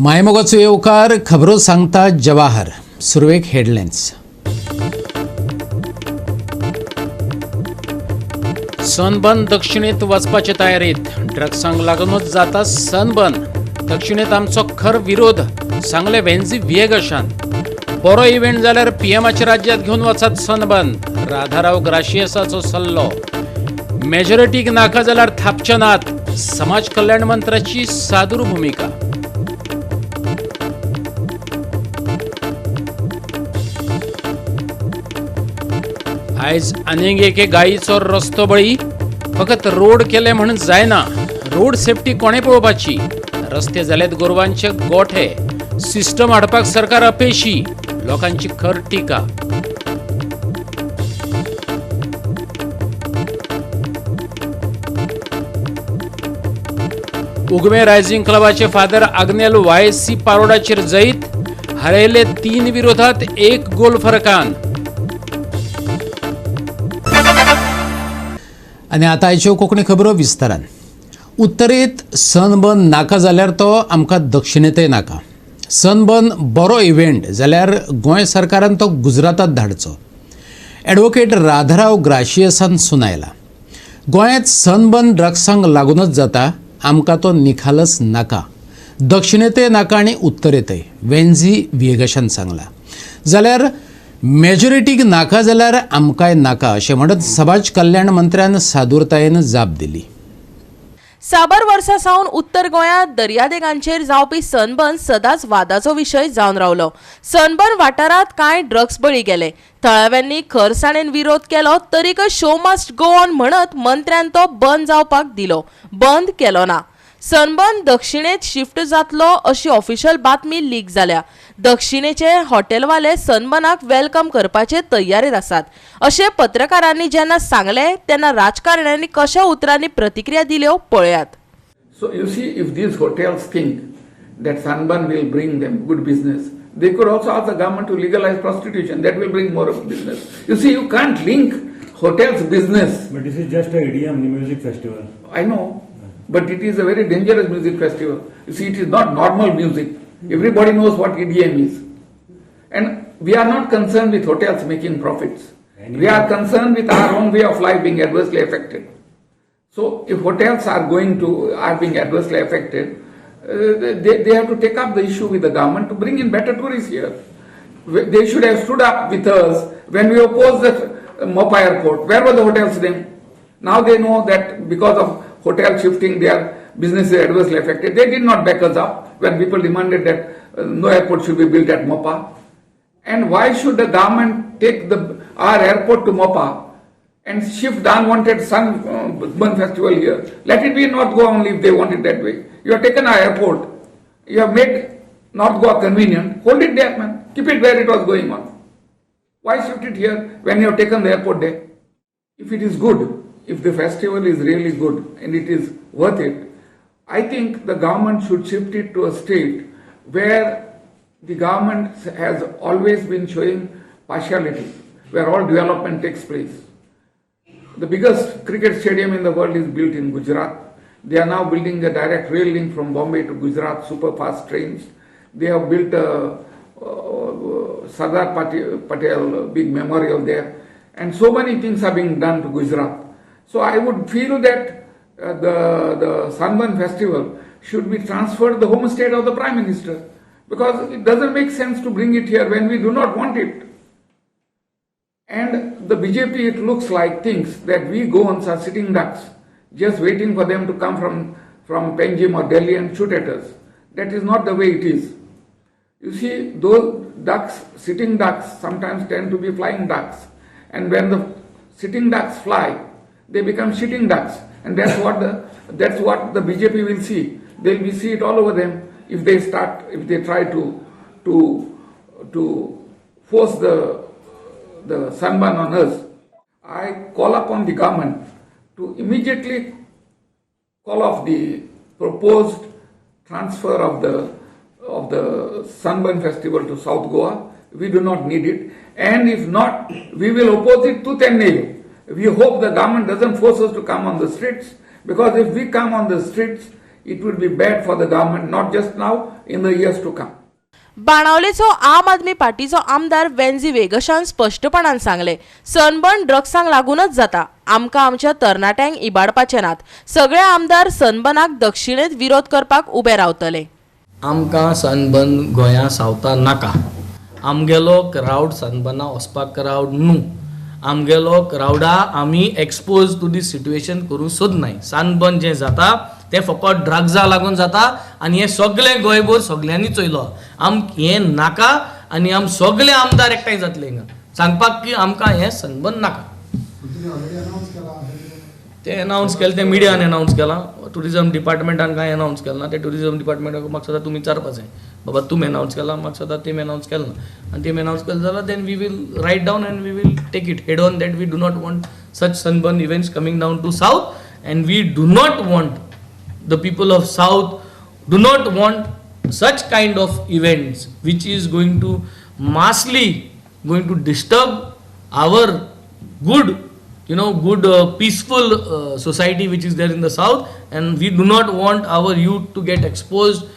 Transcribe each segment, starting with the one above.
मायमोगाचो येवकार खबरो सांगता जवाहर. सुरवेक हेडलायन्स. सनबर्न दक्षिणेत वचपाचे तयारीत. ड्रग्सांक लागूनच जाता सनबर्न. दक्षिणेत आमचो खर विरोध, सांगले वेन्झी विएगशान. बरो इव्हेंट जाल्यार पीएमाच्या राज्यात घेऊन वचत सनबर्न. राधाराव ग्राशियसाचो सल्लो. मेजॉरिटीक नाका जाल्यार थापचे नात. समाज कल्याण मंत्र्याची सादूर भूमिका. आयज आनीक एके गायीचो रस्तो बळी. फकत रोड केले म्हणून जायना. रोड सेफ्टी कोणे पळोवपाची. रस्ते जालेत गोरवांचे गोठे. सिस्टम हाडपाक सरकार अपेशी. लोकांची खर टिका. उगमे रायझिंग क्लबाचे फादर आग्नेल वायसी पारोडाचेर जैत. हारयले 3 विरोधात 1 गोल फरकान. आनी आतां आयच्यो कोंकणी खबरो विस्तारान. उत्तरेत सनबर्न नाका जाल्यार तो आमकां दक्षिणेतय नाका. सनबर्न बरो इव्हेंट जाल्यार गोंय सरकारान तो गुजरातात धाडचो. एडवोकेट राधाराव ग्राशियसान सुनायला. गोंयांत सनबर्न ड्रग्सांक लागूनच जाता. आमकां तो निखालस नाका. दक्षिणेतय नाका आनी उत्तरेतय. वेन्झी विएगशान सांगला. जाल्यार मेजॉरिटीक नाका जाल्यार आमकांय नाका अशें म्हणत समाज कल्याण मंत्र्यान सादूरतायेन जाप दिली. साबार वर्सां सावन उत्तर गोंयांत दर्यादेगांचेर जावपी सनबर्न सदांच वादाचो विशय जावन रावलो. सनबर्न वाठारांत कांय ड्रग्स बळी गेले. थळाव्यांनी खरसाणेन विरोध केलो तरीकय शो मस्ट गो ऑन म्हणत मंत्र्यान तो बंद जावपाक दिलो. बंद केलो ना. सनबर्न दक्षिणेत शिफ्ट जातलो अशी ऑफिशियल बातमी लीक जाल्या. दक्षिणेचे हॉटेलवाले सनबर्नाक वेलकम करपाचे तयारेत आसात अशें पत्रकारांनी जेन्ना सांगले तेन्ना राजकारण्यांनी कशा उतरांनी प्रतिक्रिया दिल्यो पळयात. So you see, if these hotels think that Sunburn will bring them good business, they could also ask the government to legalize prostitution. That will bring more of business. You see, you can't link hotels business. But this is just a EDM music festival. I know, but it is a very dangerous music festival. You see, it is not normal music. Everybody knows what EDM is. And we are not concerned with hotels making profits. We are concerned with our own way of life being adversely affected. So if hotels are being adversely affected, they have to take up the issue with the government to bring in better tourists here. They should have stood up with us when we opposed the Mopa airport. Where were the hotels then? Now they know that because of hotel shifting, their business is adversely affected. They did not back us up when people demanded that no airport should be built at Mopa. And why should the government take our airport to Mopa and shift the unwanted Sunburn festival here? Let it be North Goa only if they want it that way. You have taken our airport. You have made North Goa convenient. Hold it there, man. Keep it where it was going on. Why shift it here when you have taken the airport there? If it is good, if the festival is really good and it is worth it, I think the government should shift it to a state where the government has always been showing partiality, where all development takes place. The biggest cricket stadium in the world is built in Gujarat. They are now building a direct rail link from Bombay to Gujarat, super fast trains. They have built a Sardar Patel big memorial there. And so many things are being done to Gujarat. So I would feel that the Sunburn festival should be transferred to the home state of the Prime Minister, because it doesn't make sense to bring it here when we do not want it. And the BJP, it looks like, thinks that we Goans are sitting ducks, just waiting for them to come from Panjim or Delhi and shoot at us. That is not the way it is. You see, those ducks, sitting ducks, sometimes tend to be flying ducks. And when the sitting ducks fly, they become shitting ducks. And that's what the BJP will see. They will see it all over them if they try to force the Sunburn on us. I call upon the government to immediately call off the proposed transfer of the Sunburn festival to South Goa. We do not need it. And if not, we will oppose it tooth and nail. We hope the government doesn't force us to come on the streets, because if we come on the streets, it will be bad for the government, not just now, in the years to come. बाणावलेचो आम आदमी पार्टीचो आमदार वेन्झी वेगशान स्पष्टपणान सांगले, sunburn ड्रग्सांक लागूनच जाता. आमकां आमच्या तरणाट्यांक इबाडपाचे नात. सगळे आमदार सनबर्नाक दक्षिणेत विरोध करपाक उबे रावतले. आमकां सनबर्न गोंया सावता नाका. आमगेलो क्रावड सनबर्ना वचपाक क्रावड न्हू. आमगेलो क्रावडा आमी एक्सपोज टू दिस सिट्युएशन करूं सोदनाय. सनबर्न जें जाता तें फकत ड्रग्सा लागून जाता आनी हें सगळें गोंयभर सगळ्यांनी चोयलो. हें नाका आनी आम सगळे आमदार एकठांय जातले हिंगा सांगपाक की आमकां हें सनबर्न नाका. ते अनाउन्स केलें, तें मिडियान अनाउन्स केलां. टुरिजम डिपार्टमेंटान कांय अनाउन्स केलें ना. ते टुरिजम डिपार्टमेंटाक म्हाका सदां तुमी विचारपाचें, बाबा तुमी अनाउन्स केलां, म्हाका सदां तेमी अनाउन्स केलें ना. आनी तेमी अनाउन्स केलें जाल्यार then we will write down and we will take it head on that we do not want such Sunburn events coming down to south and we do not want the people of south do not want such kind of events which is going to massively going to disturb our good peaceful society which is there in the south, and we do not want our youth to get exposed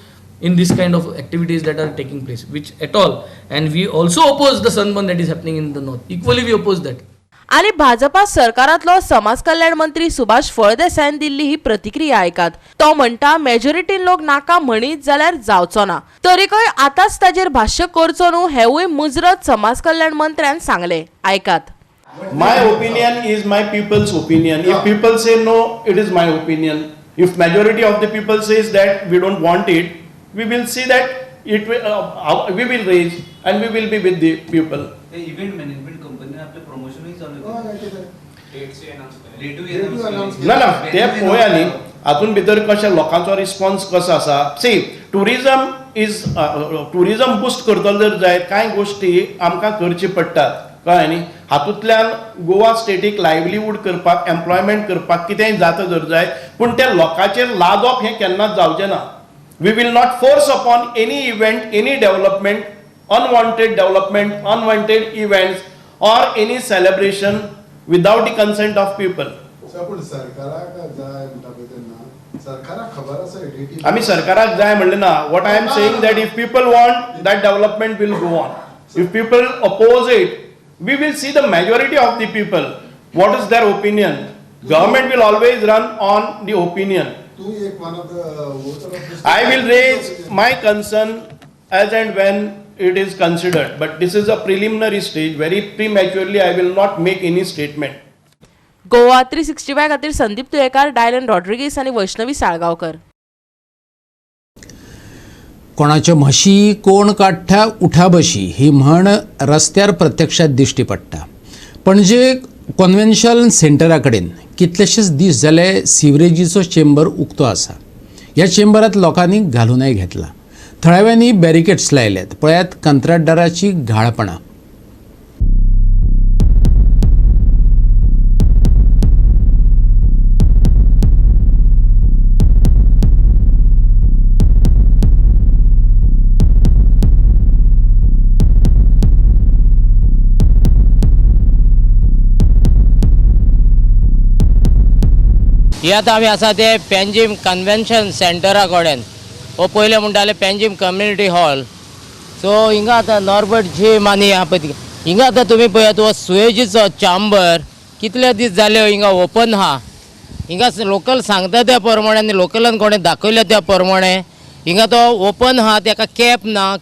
in this kind of activities that are taking place which at all. And we also oppose the sunburn that is happening in the north. Equally we oppose that. आणि भाजपा सरकारांतलो समाज कल्याण मंत्री सुभाष फळदेसायन दिल्ली ही प्रतिक्रिया ऐकात. तो म्हणटा, मेजॉरिटीन लोक नाका म्हणीत जाल्यार जावचो ना. तरीकय आताच ताजेर भाष्य करचो न्हू हेवूय मुजरत समाज कल्याण मंत्र्यान सांगले. ऐकात. My opinion is my people's opinion. If people say no, it is my opinion. If majority of the people says that we don't want it, we will see that we will raise and we will be with the people. Event management company आपले प्रमोशनही चालू ना ते पळया न्ही हातून भितर कशें लोकांचो रिस्पॉन्स कसो आसा. सी टुरिजम बुस्ट करतलो जर जायत कांय गोश्टी आमकां करची पडटात कळ्ळें न्ही. हातूंतल्यान गोवा स्टेटीक लायव्हलीहूड करपाक, एम्प्लॉयमेंट करपाक कितेंय जाता जर जायत, पूण त्या लोकांचेर लादप हें केन्नाच जावचें ना. We will not force upon any event, any development, unwanted development, unwanted events or any celebration without the consent of people. आमी सरकाराक जाय म्हणलें ना. What I am saying that if people want, that development will go on. If people oppose it, we will see the majority of the people. What is their opinion? Government will always run on the opinion. I will raise my concern as and when it is considered, but this is a preliminary stage. Very prematurely I will not make any statement. Goa 365 खातीर Sandeep Tuyekar, Dylan Rodrigues आनी वैष्णवी साळगांवकर. कोणाच्यो म्हशी कोण काडटा उठा बशी ही म्हण रस्त्यार प्रत्यक्षात दिश्टी पडटा. पणजे कॉन्व्हेन्शन सेंटरा कडेन कितलेशेच दीस जाले सिवरेजीचो चेंबर उक्तो आसा. ह्या चेंबरांत लोकांनी घालूनय घेतला. थळाव्यांनी बॅरिकेड्स लायल्यात. पळयात कंत्राटदाराची घाळपणां. ही आतां आमी आसा ते पेंजीम कन्वेन्शन सेंटरा कडेन. हो पयलें म्हणटाले पेंजीम कम्युनिटी हॉल. सो हिंगा आतां नॉर्बर्ट जीम आनी हिंगा आतां तुमी पळयात हो सुएजीचो चॅम्बर कितले दीस जाले हिंगा ओपन आहा. हिंगा लोकल सांगता त्या प्रमाणे आनी लोकलान कोणें दाखयल्या त्या प्रमाणे हिंगा तो ओपन आहा, ताका कॅप ना,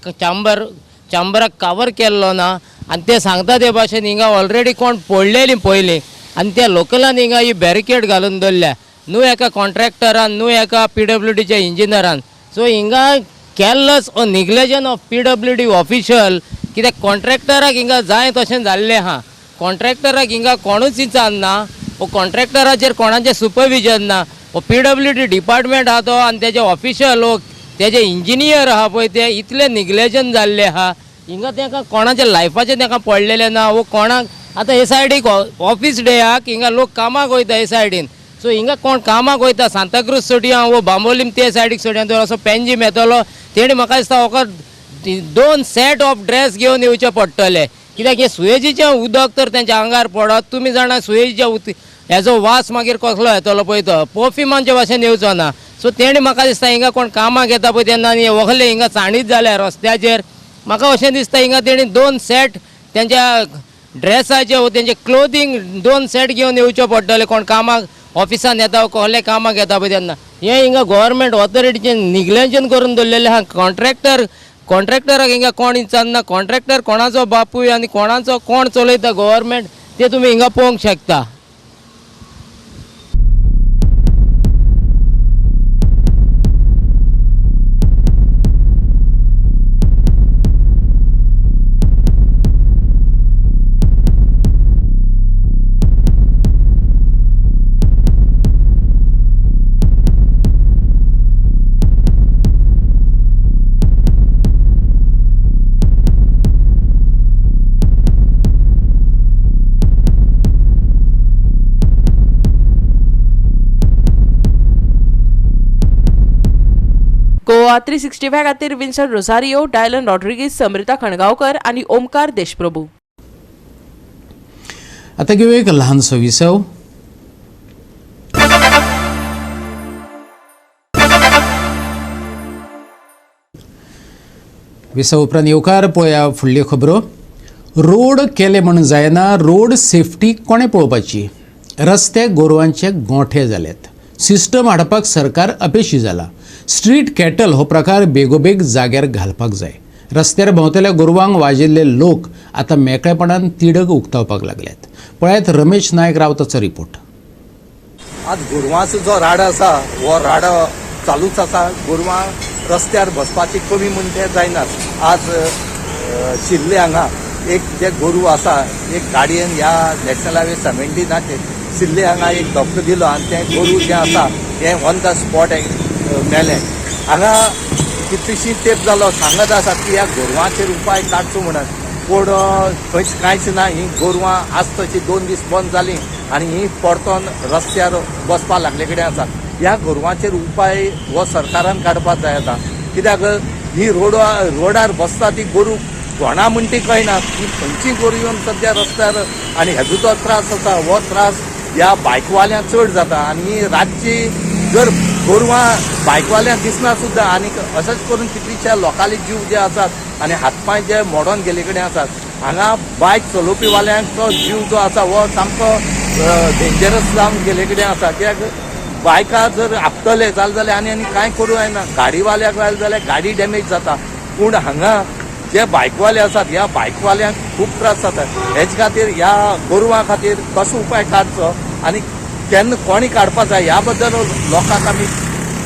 चॅम्बराक कवर केल्लो ना आनी ते सांगता ते भाशेन हिंगा ऑलरेडी कोण पडलेलीं पयलीं आनी त्या लोकलान हिंगा ही बॅरिकेड घालून दवरल्या. न्हू एका कॉन्ट्रॅक्टरान, न्हू एका PWDच्या इंजिनियरान. सो हिंगा केर्लस ऑर निग्लेजन ऑफ PWD ऑफिशियल. कित्याक कॉन्ट्रॅक्टराक हिंगा जाय तशें जाल्लें आहा. कॉन्ट्रॅक्टराक हिंगा कोणूच विचार ना. हो कॉन्ट्रॅक्टराचेर कोणाचें सुपरविजन ना. हो PWD डिपार्टमेंट आहा तो आनी तेजे ऑफिशियल लोक, तेजे इंजिनियर आहा पळय ते इतले निग्लेजन जाल्ले आहा. हिंगा ताका कोणाच्या लायफाचें ताका पडलेलें ना. वो कोणाक आतां हे सायडीक ऑफिस डेयाक हिंगा लोक कामाक वयता हे सायडीन. सो हिंगा कोण कामाक वयता सांताक्रूज सोडया वो बांबोलीम ते सायडीक सोडया तर असो पेंजीम येतलो. तेणी म्हाका दिसता वखद 2 सेट ऑफ ड्रेस घेवन येवचे पडटले. कित्याक हे सुएजीचें उदक तर तेंच्या आंगार पडत. तुमी जाणा सुएजीच्या हेजो वास मागीर कसलो येतलो पळय तो. परफ्युमांचे भाशेन येवचो ना. सो तेणी म्हाका दिसता हिंगा कोण कामाक येता पळय तेन्ना आनी वखले हिंगा साणीत जाल्या रस्त्याचेर म्हाका अशें दिसता हिंगा तेणी 2 सेट त्यांच्या ड्रेसाचे वा तेंचे क्लोथींग 2 सेट घेवन येवचे पडटले कोण कामाक ऑफिसान येता वा कसले कामाक येता पळय तेन्ना हें हिंगा गव्हर्मेंट ऑथॉरिटीचें निग्लेजन करून दवरलेलें आहा कॉन्ट्रॅक्टराक हिंगा कोण विचारना कॉन्ट्रॅक्टर कोणाचो बापूय आनी कोणाचो कोण चलयता गव्हर्मेंट ते तुमी हिंगा पळोवंक शकता. गोवा 365 खातीर विन्संट रोझारियो, डायलन रॉड्रिगीज, समृता खणगांवकर आणि ओमकार देशप्रभू. आता घेऊया एक लहानसो विसव. विसव उपरांत येवकार पळोवया फुडल्यो खबरो. रोड केले म्हण जायना, रोड सेफ्टी कोणे पळोवपाची? रस्ते गोरवांचे गोठे जालेत. सिस्टम हाडपाक सरकार अपेशी जाला. स्ट्रीट कॅटल हो प्रकार बेगोबेग जाग्यार घालपाक जाय. रस्त्यार भोंवतल्या गोरवांक वाजिल्ले लोक आतां मेकळेपणान तिडक उक्तावपाक लागल्यात. पळयात रमेश नायक रावताचो रिपोर्ट. आज गोरवांचो जो राडो आसा हो राडो चालूच आसा. गोरवां रस्त्यार बसपाची कमी म्हणटे जायनात. आज शिर्ले हांगा एक जे गोरू आसा एक गाडयेन ह्या नॅशनल हायवे 17 शिर्ले हांगा एक धक्को दिलो आनी तें गोरू जें आसा तें ऑन द स्पॉट मेलें. हांगा कितलीशी तेंप जालो सांगत आसा की ह्या गोरवांचेर उपाय काडचो म्हणून पूण खंयच कांयच ना. ही गोरवां आज तशी 2 दीस बंद जालीं आनी ही परतोन रस्त्यार बसपा लागले कडेन आसा. ह्या गोरवांचेर उपाय हो सरकारान काडपाक जाय आतां. कित्याक ही रोडार बसता ती गोरू कोणा म्हण ती कळना. ही खंयची गोरू येवन सद्या रस्त्यार आनी हेजो जो त्रास आसा हो त्रास ह्या बायकवाल्यांक चड जाता. आनी रातची जर गोरवां बायकवाल्यांक दिसना सुद्दां आनी अशेंच करून कितलीशा लोकांले जीव जे आसात आनी हातपांय जे मोडोन गेले कडेन आसात. हांगा बायक चलोवपीवाल्यांचो जीव जो आसा हो सामको डेंजरस जावन गेले कडेन आसा. कित्याक बायका जर आपतले जाल्यार आनी कांय करूं जायना. गाडीवाल्याक लायले जाल्यार गाडी डॅमेज जाता. पूण हांगा जे बायकवाले आसात ह्या बायकवाल्यांक खूब त्रास जाता. हेजे खातीर ह्या गोरवां खातीर कसो उपाय काडचो आनी केन्ना कोणी काडपाक जाय ह्या बद्दल लोकांक आमी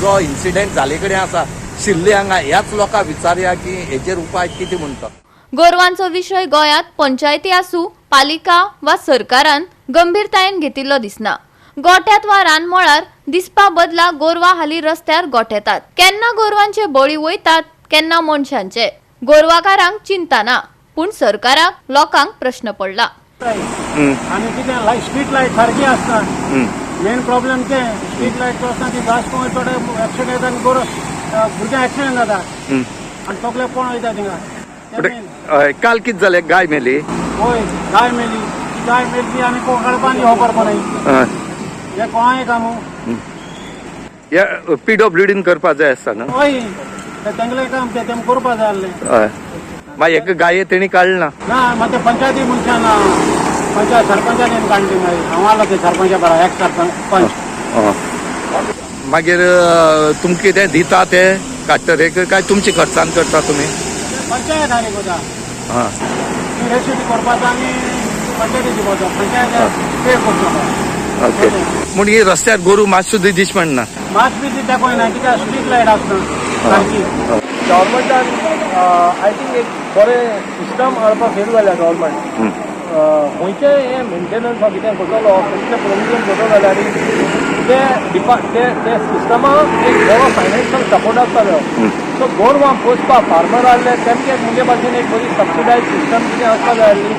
जो इन्सिडेंट जाले कडेन आसा शिर्ले हांगा ह्याच लोकांक विचारया की हेजेर उपाय कितें म्हणटा. गोरवांचो विशय गोंयांत पंचायती आसूं पालिका वा सरकारान गंभीरतायेन घेतिल्लो दिसना. गोठ्यात वा रानमळार दिसपा बदला गोरवां हालीं रस्त्यार गोठेतात. केन्ना गोरवांचे बळी वयतात केन्ना मनशांचे. गोरवाकारांक चिंता ना पूण सरकाराक लोकांक प्रश्न पडला. आणि कितें स्ट्रीट लायट सारकी आसना. मेन प्रॉब्लेम ते स्ट्रीट लायट आसना ती जास्त कोण थोडे एक्सिडेंट आनी भुरग्यांक एक्सिडेंट जाता आनी तकले कोण वयता थिंगा. काल कितें जालें गाय मेली. होय गाय मेली. ती गाय मेली आनी कोण काडपा न्ही खबर पडना. हे कोणाय कामू हे PWDन करपा जाय आसता न्हू. होय तेंगलें काम ते तेम करपा जाय आसलें. मागीर एक गाये तेणी काडला ना मागीर ते पंचायती मनशान पंचायत सरपंचान काडली. मागीर हांव आलो ते सरपंचा बरा एक सरपंच. मागीर तुमकां कितें दिता ते काडटरेक काय तुमचे खर्चान करता तुमी. पंचायत आनी कोता रेसिडी करपाचो आनी पंचायतीची कोता पंचायत पे करता. ओके म्हण ही रस्त्यार गोरू मात सुद्दां दिश म्हणना. मात बी ती तेकोयना कित्याक स्ट्रीट लायट आसना सारकी. गव्हर्मेंटान आय थिंक एक बरें सिस्टम हाडपाक फेल जाल्या गव्हर्मेंट. खंयचे हे मेंटेनन्स वा कितें करतलो खंयचे प्रोविजन करतलो जाल्यार ते सिस्टमाक एक बरो फायनान्शियल सपोर्ट आसतालो. सो गोरवां पोसपा फार्मर आहले तेमगे मुगे भाशेन एक बरी सबसिडायज सिस्टम कितें आसपा जाय आसली.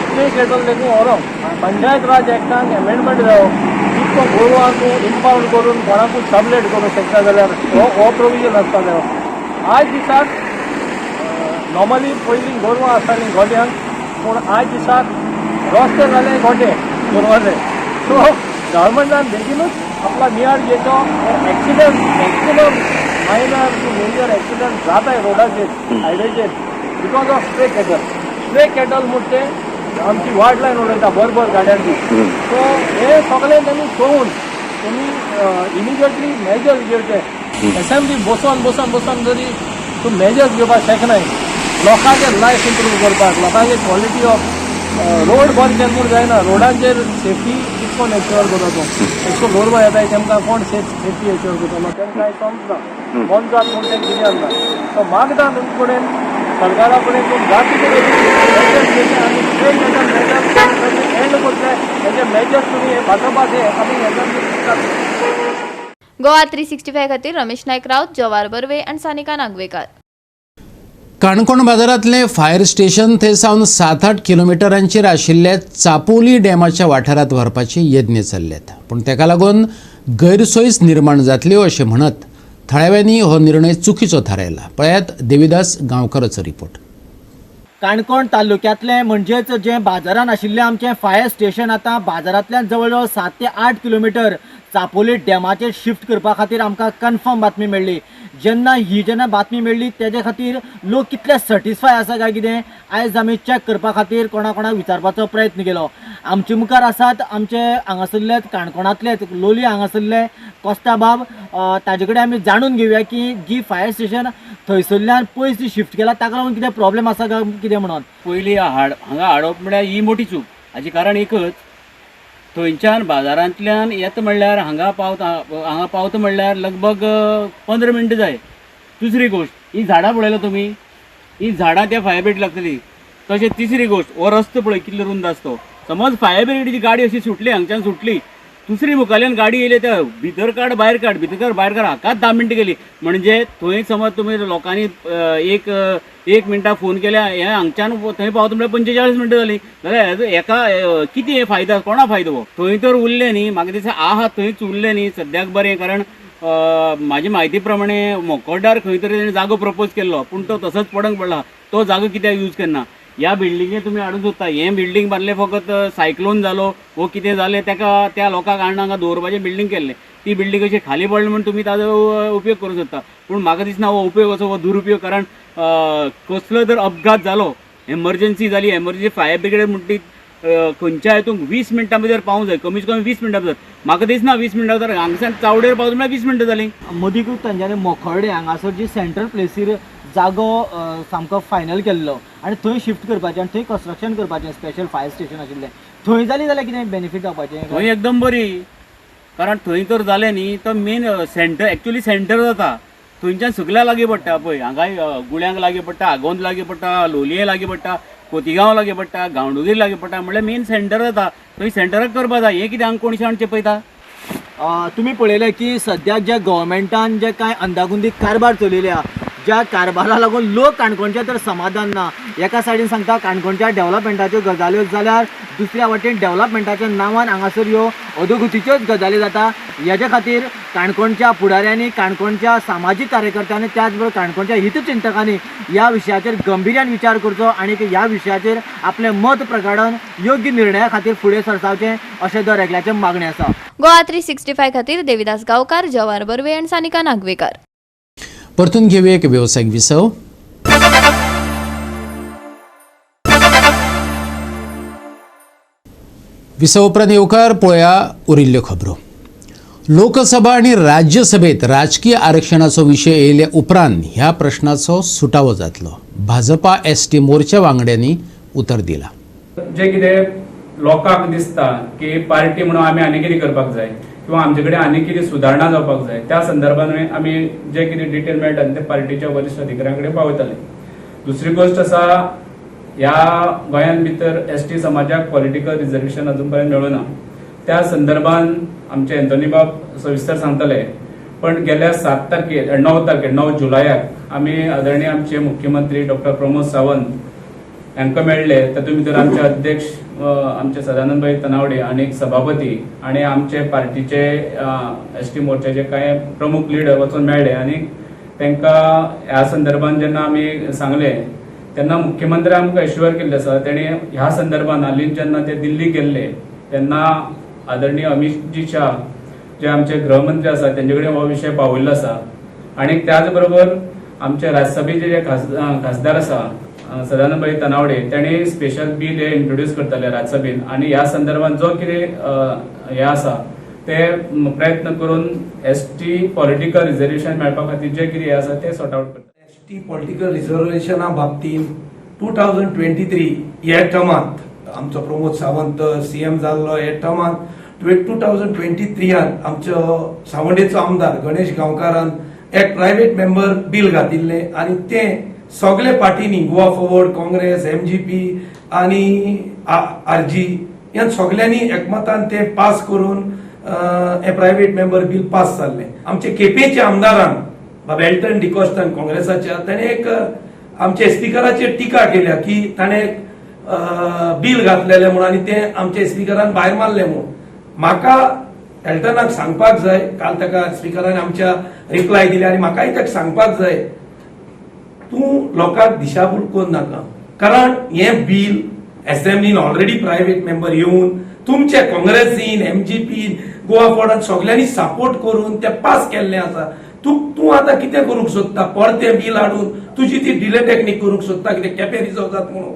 स्ट्रीट कॅटल देखून व्हरोंक पंचायत राज एक्टान एमेंडमेंट जावं इतको गोरवांक इम्पाउंड करून कोणाकूय सबलेट करूंक शकता जाल्यार हो प्रोविजन आसपा जाय. आज दिसाक नॉर्मली पयलीं गोरवां आसतालीं गोठ्यांक पूण आज दिसाक रस्ते जाले गोठे गोरवांचे. सो गव्हर्मेंटान बेगीनूच आपला नियारजेचो accident maximum minor to major accident जात आहे रोडाचेर हायवेचेर बिकॉज ऑफ स्ट्रे कॅटल म्हणते आमची वाट लायन उडयता बरोबर गाड्यांनी. सो हे सगळें त्यांनी पळोवन त्यांनी इमिजिएटली मेजर्स घेवचे. असेंब्ली बसून जरी तूं मेजर्स घेवपाक शकनाय लोकांचें लायफ इम्प्रूव करपाक, लोकांची क्वॉलिटी ऑफ रोड बंद केले म्हूण जायना. रोडांचेर सेफ्टी कितकोन एश्योर करता तूं गोरवां येताय तेमकां कोण सेफ्टी एश्योर करतलो तेमकां कांय समजना. बंद जात म्हूण तें कितें आसना. सो मागता तुमचे कडेन सरकारा कडेन तूं जाती कडेन आनी एंड करतले हेजे मेजर्स तुमी वाचोवपाचे आमी हें गोवा 365 खातीर रमेश नायक राउत, जवाहर बर्वे आनी सानिका नागवेकर. काणकोण बाजारांतलें फायर स्टेशन थंय सावन 7-8 किलोमिटरांचेर आशिल्ल्या चापोली डॅमाच्या वाठारांत व्हरपाचे यत्न चल्ल्यात. पूण तेका लागून गैरसोयीच निर्माण जातल्यो अशें म्हणत थळाव्यांनी हो निर्णय चुकीचो थारायला. पळयात देविदास गांवकाराचो रिपोर्ट. काणकोण तालुक्यांतलें म्हणजेच जें बाजारान आशिल्लें आमचें फायर स्टेशन आतां बाजारांतल्यान जवळ जवळ 7 ते 8 किलोमिटर चापोली डॅमाचेर शिफ्ट करपा खातीर आमकां कन्फर्म बातमी मेळ्ळी. जेन्ना बातमी मेळ्ळी तेजे खातीर लोक कितले सॅटिस्फाय आसा काय कितें आयज आमी चॅक करपा खातीर कोणाक विचारपाचो प्रयत्न केलो. आमचे मुखार आसात आमचे हांगासरले काणकोणांतले लोलये हांगासरले कोस्ता बाब. ताजे कडेन आमी जाणून घेवया की जी फायर स्टेशन थंयसरल्यान पयस जी शिफ्ट केला ताका लागून कितें प्रॉब्लेम आसा काय कितें म्हणून. पयलीं हांगा हाडप म्हळ्यार ही मोठी चूक. हाजें कारण एकच, थंयच्यान बाजारांतल्यान येता म्हणल्यार हांगा पावता म्हणल्यार लगभग 15 मिनटां जाय. दुसरी गोश्ट, ही झाडां पळयला तुमी, ही झाडां त्या फायर ब्रिगेड लागतली. तशें तिसरी गोश्ट, हो रस्तो पळय कितलो रुंद आसा तो. समज फायर ब्रिगेडीची गाडी अशी सुटली हांगच्यान सुटली, दुसरी मुखाल्यान गाडी येयली त्या भितर काड भायर काड हाकाच 10 मिनटां गेली. म्हणजे थंय समज तुमी लोकांनी एक मिनटां फोन केल्या हें हांगच्यान थंय पावता म्हणल्यार 45 मिनटां जालीं जाल्यार हेका कितें हे फायदो, कोणा फायदो हो. थंय तर उरले न्ही, म्हाका दिसता आहा थंयच उरले न्ही सद्याक बरें. कारण म्हाजे म्हायती प्रमाणे मोकोड्डार खंय तरी ताणें जागो प्रपोज केल्लो पूण तो तसोच पडंग पडला. तो जागो कित्याक यूज करना. ह्या बिल्डिंगे तुमी हाडूंक सोदता, हें बिल्डींग बांदलें फकत सायक्लोन जालो वो कितें जालें तेका त्या लोकांक हाडून हांगा दवरपाचें बिल्डींग केल्लें. ती बिल्डींग अशी खाली पडली म्हणून तुमी ताजो उपयोग करूंक सोदता. पूण म्हाका दिसना हो उपयोग असो, हो दुरुपयोग. कारण कसलो जर अपघात जालो, एमर्जन्सी जाली, एमर्जन्सी फायर ब्रिगेड म्हणटी खंयच्या हितून 20 मिनटां भितर पावूंक जाय, कमीत कमी 20 मिनटां भितर. म्हाका दिसना 20 मिनटां भितर हांगच्यान चावडेर पावता म्हळ्यार 20 मिनटां जालीं. मदींच तांच्यांनी मोखर्डे हांगासर जी सेंट्रल प्लेसीर जागो सामको फायनल केल्लो आनी थंय शिफ्ट करपाचें आनी थंय कन्स्ट्रक्शन करपाचें स्पेशल फायर स्टेशन आशिल्लें. थंय जाली जाल्यार कितें बेनिफीट जावपाचें. थंय एकदम बरी. कारण थंय तर जालें न्ही तो मेन सेंटर, एक्चुअली सेंटर जाता. थंयच्यान सगळ्या लागीं पडटा पळय. हांगा गुळ्यांक लागीं पडटा, आगोंद लागीं पडटा, लोलये लागीं पडटा, खोतीगांव लागीं पडटा, गांवडोंगरी लागीं पडटा. म्हळ्यार मेन सेंटर जाता. थंय सेंटराक करपा जाय. हें कितें हांगा कोण शाण पळयता. तुमी पळयलें की सद्याक ज्या गव्हर्मेंटान जे कांय अंदागुंदी कारबार चलयल्या, ज्या कारबारा लागून लोक काणकोणचे तर समाधान ना. एका सायडीन सांगता काणकोणच्या डेव्हलपमेंटाच्यो गजाल्यो जाल्यार दुसऱ्या वाटेन डेव्हलपमेंटाच्या नांवान हांगासर ह्यो अधोगतीच्योच गजाली जाता. हेजे खातीर काणकोणच्या फुडाऱ्यांनी, काणकोणच्या सामाजीक कार्यकर्त्यांनी, त्याच बरोबर काणकोणच्या हितचिंतकांनी ह्या विशयाचेर गंभीर्यान विचार करचो आनी ह्या विशयाचेर आपलें मत प्रकटन योग्य निर्णया खातीर फुडें सरसावचें अशें दर एकल्याचें मागणें आसा. गोवा 365 खातीर देविदास गांवकार, जवाहर बर्वे आनी सानिका नागवेकर. परतून घेऊया एक व्यावसायिक विसव. विसव उपरांत येवकार पळया उरिल्ल्यो खबरो. लोकसभा आणि राज्यसभेत राजकीय आरक्षणाचो विशय येयले उपरांत ह्या प्रश्नाचो सुटावो जातलो. भाजपा एसटी मोर्चा वांगड्यांनी उतर दिला. जे कितें लोकांक दिसता की पार्टी म्हणून आमी आनी कितें करपाक जाय किंवा आमचे कडेन आनी कितें सुदारणा जावपाक जाय त्या संदर्भान आमी जे कितें डिटेल मेळटा ते पार्टीच्या वरिश्ठ अधिकाऱ्यां कडेन पावयतले. दुसरी गोष्ट आसा, ह्या गोंयान भितर एसटी समाजाक पॉलिटिकल रिजर्वेशन अजून पर्यंत मेळूना. त्या संदर्भान आमचे एंथोनी बाब सविस्तर सांगतले. पण गेल्या 9 जुलयाक आमी आदरणीय आमचे मुख्यमंत्री डॉक्टर प्रमोद सावंत हांकां मेळ्ळे. तातूंत भितर आमचे अध्यक्ष आमचे सदानंदभाई तनावडे आनी सभापती आनी आमचे पार्टीचे एसटी मोर्चाचे कांय प्रमुख लिडर वचून मेळ्ळे आनी तांकां ह्या संदर्भान जेन्ना आमी सांगले तेन्ना मुख्यमंत्री आमकां एश्युअर केल्ले आसा. तेणी ह्या संदर्भान हालींच जेन्ना ते दिल्ली गेल्ले तेन्ना आदरणीय अमितजी शाह जे आमचे गृहमंत्री आसा तेंचे कडेन हो विशय पावयल्लो आसा आणि त्याच बरोबर आमचे राज्यसभेचे जे खासदार आसा सदानंद तनावडे तेणी स्पेशल बिल हे इंट्रोड्यूस करतले राज्यसभेन आणि ह्या संदर्भात जो कितें हे आसा ते प्रयत्न करून ST पॉलिटिकल रिजर्वेशन मेळपा खातीर जे कितें हे आसा ते सॉर्ट आउट करता. ST पॉलिटिकल रिजर्वेशना बाबतींत 2023 ह्या टर्मांत आमचो प्रमोद सावंत CM जाल्लो हे टर्मांत 2023 आमचो सावंडेचो आमदार गणेश गांवकारान एक प्रायव्हेट मेंबर बिल घातिल्ले आणि ते सगळे पार्टीनी गोवा फॉरवर्ड, काँग्रेस, MGP आणि RG ह्या सगळ्यांनी एकमतान ते पास करून हे प्रायव्हेट मेंबर बिल पास जाल्ले. आमचे केपेचे आमदारान बाबा एल्टन डिकॉस्टन काँग्रेसाच्या ताणे एक आमच्या स्पिकराचेर टिका केल्या की ताणे बिल घातलेले म्हणून आणि ते आमच्या स्पिकरान भायर मारले म्हणून. म्हाका एल्टनाक सांगपाक जाय, काल ताका स्पिकरान आमच्या रिप्लाय दिली आणि म्हाकाय ताका सांगपाक जाय तूं लोकांक दिशाभूल करून नाका, कारण हे बिल असेंब्लीन ऑलरेडी प्रायव्हेट मेंबर येवन तुमचे काँग्रेसीन, MGP, गोवा फॉर्डान सगळ्यांनी सपोर्ट करून ते पास केल्ले आसा. तूं आतां कितें करूंक सोदता? परते बिल हाडून तुजी ती डिले टेक्नीक करूंक सोदता कितें केपें रिजर्व जाता म्हणून?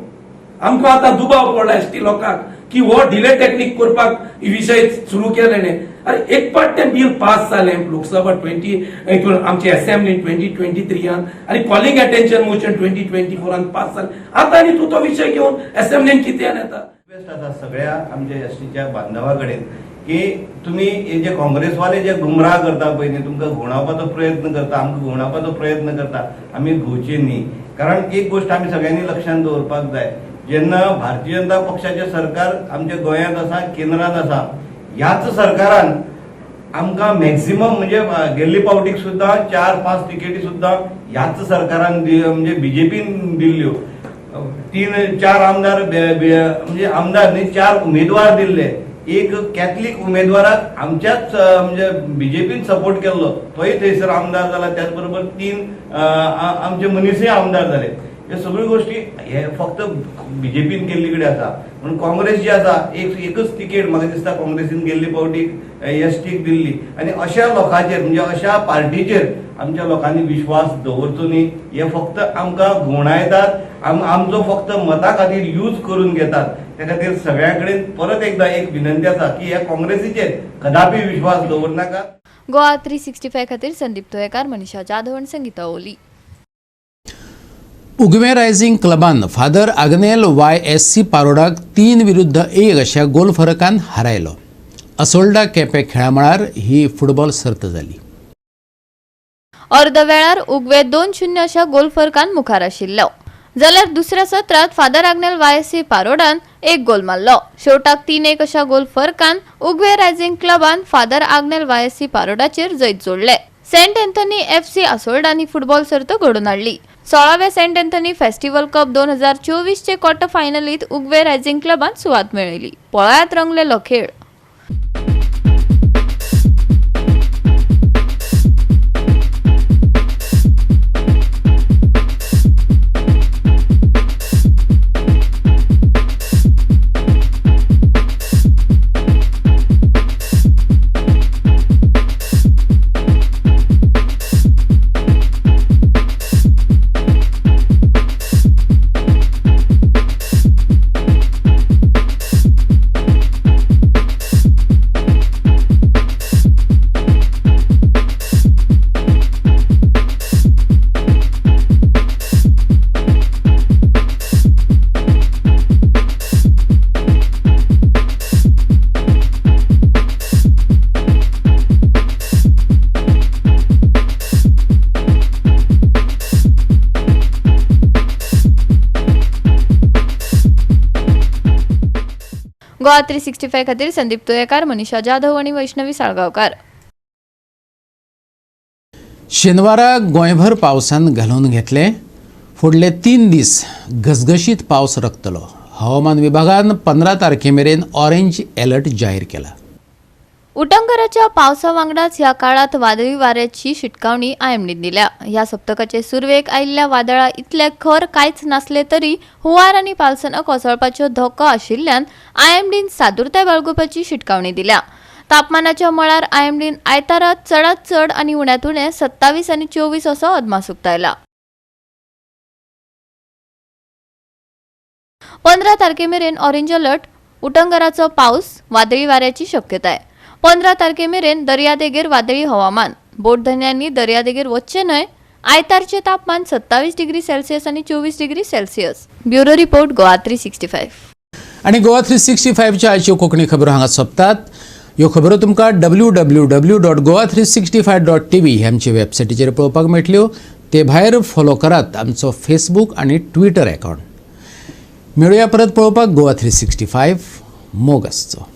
आमकां आतां दुबाव पडला ST लोकांक की हो डिले टेक्नीक करपाक विशय सुरू केले. अरे एक पाट तें बिल पास जालें लोकसभा 20 आमचे असेंब्लीन 2023 आणि कॉलिंग अटेन्शन मोशन 2024 पास जालें. आतां आनी तूं तो विशय घेवन असेंब्लीन कितें येता? रिक्वेस्ट आसा सगळ्या आमच्या STच्या बांधवा कडेन की तुम्ही हे जे काँग्रेसवाले जे गुमराह करता पळय न्ही, तुमकां घुवणावपाचो प्रयत्न करता, आमकां घुवणावपाचो प्रयत्न करता, आमी घुंवचे न्ही. कारण एक गोष्ट आमी सगळ्यांनी लक्षात दवरपाक जाय, जेन्ना भारतीय जनता पक्षाचे सरकार आमच्या गोंयांत आसा, केंद्रांत आसा, ह्याच सरकारान आमकां मॅक्झिमम म्हणजे गेल्ली पावटीक सुद्दां 4-5 तिकेटी सुद्दां ह्याच सरकारान म्हणजे BJPन दिल्ल्यो. 3-4 आमदार म्हणजे आमदार न्ही 4 उमेदवार दिल्ले. एक कॅथलीक उमेदवाराक आमच्याच म्हणजे BJPन सपोर्ट केल्लो, तोय थंयसर आमदार जाला. त्याच बरोबर 3 आमचे मनीसय आमदार जाले. हे सगळ्यो गोष्टी हे फक्त BJPन केल्ली कडेन आसा. म्हणून काँग्रेस जी आसा एकच तिकेट म्हाका दिसता काँग्रेसीन गेल्ली पावटीक STक दिल्ली. आणि अशा लोकांचेर म्हणजे अशा पार्टीचेर आमच्या लोकांनी विश्वास दवरचो न्ही. हे फक्त आमकां घुवणायतात, आमचो फक्त मता खातीर यूज करून घेतात. त्या खातीर सगळ्या कडेन परत एकदा एक विनंती आसा की ह्या काँग्रेसीचेर कदापि विश्वास दवरनाका. गोवा 365 खातीर संदीप तोयेकार, मनीषा जाधव आणि संगीता ओली. उगवे रायझिंग क्लबान फादर आग्नेल YSC पारोडाक 3-1 अशा गोल फरकान हारयलो. असोल्डा केपें खेळा मळार ही फुटबॉल सर्त जाली. अर्द वेळार उगवे 2-0 अशा गोल फरकान मुखार आशिल्लो. जाल्यार दुसऱ्या सत्रात फादर आग्नेल YSC पारोडान 1 गोल मारलो. शेवटाक 3-1 अशा गोल फरकान उगवे रायझिंग क्लबान फादर आग्नेल YSC पारोडाचेर जैत जोडले. सेंट एंथनी FC असोल्डांनी फुटबॉल सर्त घडोवन हाडली. 16व्या सेंट एंथनी फेस्टिवल कप 2024 चे क्वार्टर फायनलीत उगवे रायझिंग क्लबान सुवात मेळयली. पळयात रंगलेलो खेळ. गोवा 365 खातीर संदीप तोयेकार, मनीषा जाधव आणि वैष्णवी साळगांवकार. शेनवारा गोंयभर पावसान घालून घेतले. फुडले 3 दीस घसघशीत पावस रकतलो. हवामान विभागान 15 तारखेमेरेन ऑरेंज अलर्ट जाहीर केला. उटंगराच्या पावसा वांगडाच ह्या काळात वादळी वाऱ्याची शिटकावणी IMDन दिल्या. ह्या सप्तकाचे सुरवेक आयिल्ल्या वादळा इतले खर कांयच नासले तरी हुंवार आनी पावसानं कोसळपाचो धोको आशिल्ल्यान IMDन सादुरताय बाळगुपाची शिटकावणी दिल्या. तापमानाच्या मळार आयएमडीन आयतारात चडांत चड आनी उण्यांत उणें 27 आनी 24 असो अदमास उक्तायला. 15 तारखेमेरेन ऑरेंज अलर्ट, उटंगराचो पावस, वादळी वाऱ्याची शक्यताय. 15 तारखेमेरेन दर्यादेगेर वादळी हवामान, बोटधन्यांनी दर्यादेगेर वचचे न्हय. आयतारचे तापमान 27 डिग्री सेल्सियस आनी 24 degree Celsius. Bureau report Goa 365. आणि गोवा 365च्या आयच्यो कोंकणी खबरो हांगा सोंपतात. ह्यो खबरो तुमकां www.goa365.tv हे आमचे वेबसायटीचेर पळोवपाक मेळटल्यो. ते भायर फॉलो करात आमचो फेसबूक आनी ट्विटर अकाउंट. मेळुया परत पळोवपाक गोवा 365 मोग आसचो.